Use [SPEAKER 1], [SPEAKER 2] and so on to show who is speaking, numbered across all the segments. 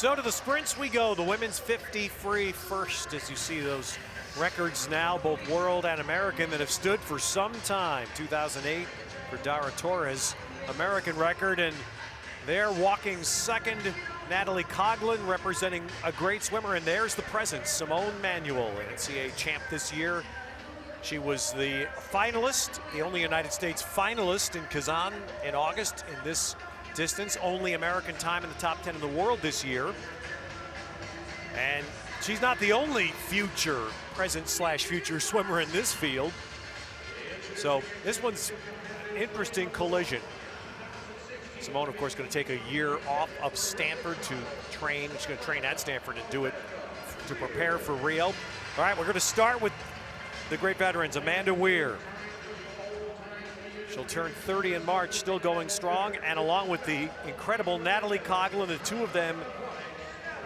[SPEAKER 1] So to the sprints we go. The women's 50 free first, as you see those records now, both world and American, that have stood for some time. 2008 for Dara Torres, American record, and they're walking second. Natalie Coughlin representing a great swimmer, and there's the presence, Simone Manuel, NCAA champ this year. She was the finalist, the only United States finalist in Kazan in August in this distance. Only American time in the top 10 in the world this year. And she's not the only present/future swimmer in this field. So this one's an interesting collision. Simone, of course, going to take a year off of Stanford to train. She's going to train at Stanford and do it to prepare for Rio. All right, we're going to start with the great veterans, Amanda Weir. She'll turn 30 in March, still going strong, and along with the incredible Natalie Coughlin, the two of them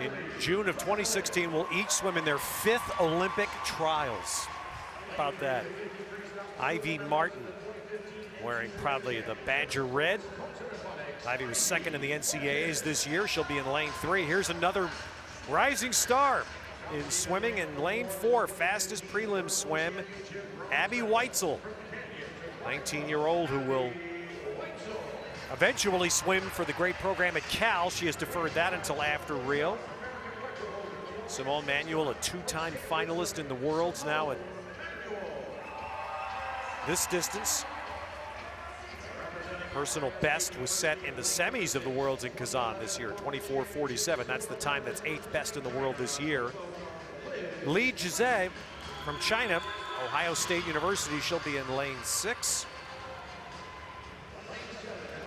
[SPEAKER 1] in June of 2016 will each swim in their 5th Olympic trials. How about that? Ivy Martin wearing proudly the Badger red. Ivy was second in the NCAAs this year. She'll be in lane 3. Here's another rising star in swimming in lane 4, fastest prelim swim, Abby Weitzel, 19-year-old who will eventually swim for the great program at Cal. She has deferred that until after Rio. Simone Manuel, a 2-time finalist in the Worlds now at this distance. Personal best was set in the semis of the Worlds in Kazan this year, 24:47. That's the time that's 8th best in the world this year. Li Jizhe from China, Ohio State University, she'll be in lane 6.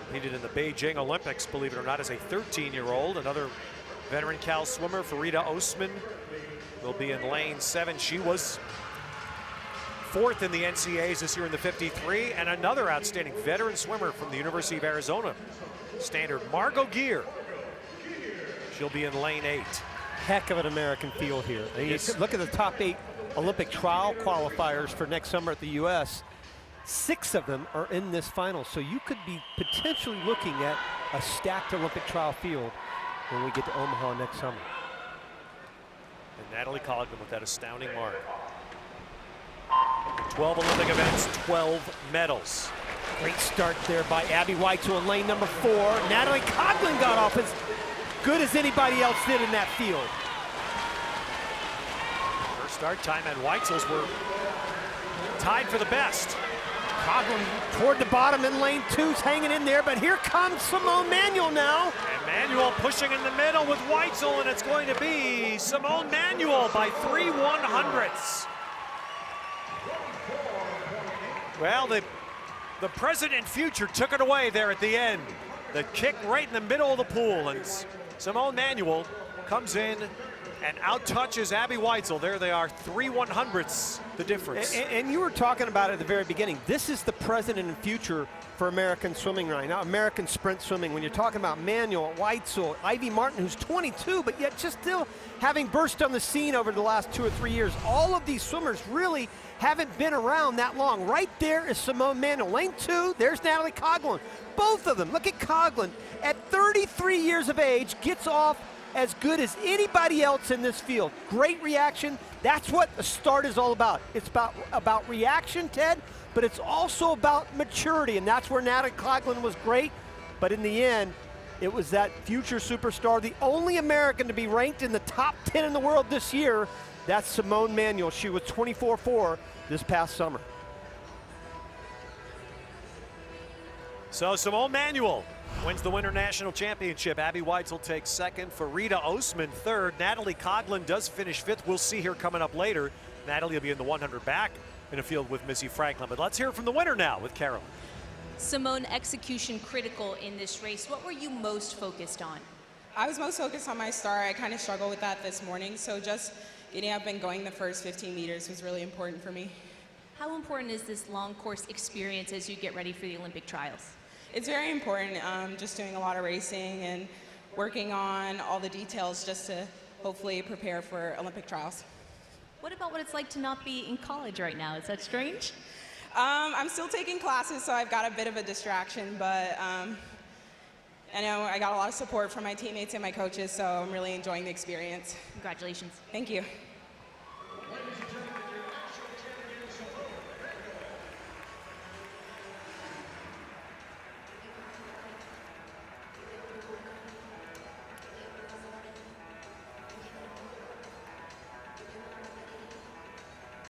[SPEAKER 1] Competed in the Beijing Olympics, believe it or not, as a 13-year-old. Another veteran Cal swimmer, Farida Osman, will be in lane 7. She was 4th in the NCAAs this year in the 53, and another outstanding veteran swimmer from the University of Arizona standard, Margot Geer. She'll be in lane 8.
[SPEAKER 2] Heck of an American field here.
[SPEAKER 1] Yes.
[SPEAKER 2] Look at the top 8 Olympic trial qualifiers for next summer at the U.S. 6 of them are in this final, so you could be potentially looking at a stacked Olympic trial field when we get to Omaha next summer.
[SPEAKER 1] And Natalie Coughlin with that astounding mark. 12 Olympic events, 12 medals.
[SPEAKER 2] Great start there by Abby Weitzel in lane number 4. Natalie Coughlin got off as good as anybody else did in that field.
[SPEAKER 1] Her start time and Weitzel's were tied for the best.
[SPEAKER 2] Coughlin toward the bottom in lane 2's hanging in there, but here comes Simone Manuel now.
[SPEAKER 1] And Manuel pushing in the middle with Weitzel, and it's going to be Simone Manuel by 3/100ths. Well, the present and future took it away there at the end. The kick right in the middle of the pool, and Simone Manuel comes in and out-touches Abby Weitzel. There they are, 3/100ths the difference.
[SPEAKER 2] And you were talking about it at the very beginning. This is the present and future for American swimming right now, American sprint swimming. When you're talking about Manuel, Weitzel, Ivy Martin, who's 22, but yet just still having burst on the scene over the last 2 or 3 years. All of these swimmers really haven't been around that long. Right there is Simone Manuel. Lane 2, there's Natalie Coughlin. Both of them, look at Coughlin, at 33 years of age, gets off as good as anybody else in this field. Great reaction. That's what the start is all about. It's about reaction, Ted, but it's also about maturity, and that's where Natalie Coughlin was great. But in the end, it was that future superstar, the only American to be ranked in the top 10 in the world this year. That's Simone Manuel. She was 24-4 this past summer.
[SPEAKER 1] So Simone Manuel wins the Winter National Championship. Abby Weitzel takes 2nd. Farida Osman 3rd. Natalie Coughlin does finish 5th. We'll see her coming up later. Natalie will be in the 100 back in a field with Missy Franklin. But let's hear from the winner now with Carolyn.
[SPEAKER 3] Simone, execution critical in this race. What were you most focused on?
[SPEAKER 4] I was most focused on my start. I kind of struggled with that this morning, so just getting up and going the first 15 meters was really important for me.
[SPEAKER 3] How important is this long course experience as you get ready for the Olympic trials?
[SPEAKER 4] It's very important, just doing a lot of racing and working on all the details just to hopefully prepare for Olympic trials.
[SPEAKER 3] What about what it's like to not be in college right now? Is that strange?
[SPEAKER 4] I'm still taking classes, so I've got a bit of a distraction, but I know I got a lot of support from my teammates and my coaches, so I'm really enjoying the experience.
[SPEAKER 3] Congratulations.
[SPEAKER 4] Thank you.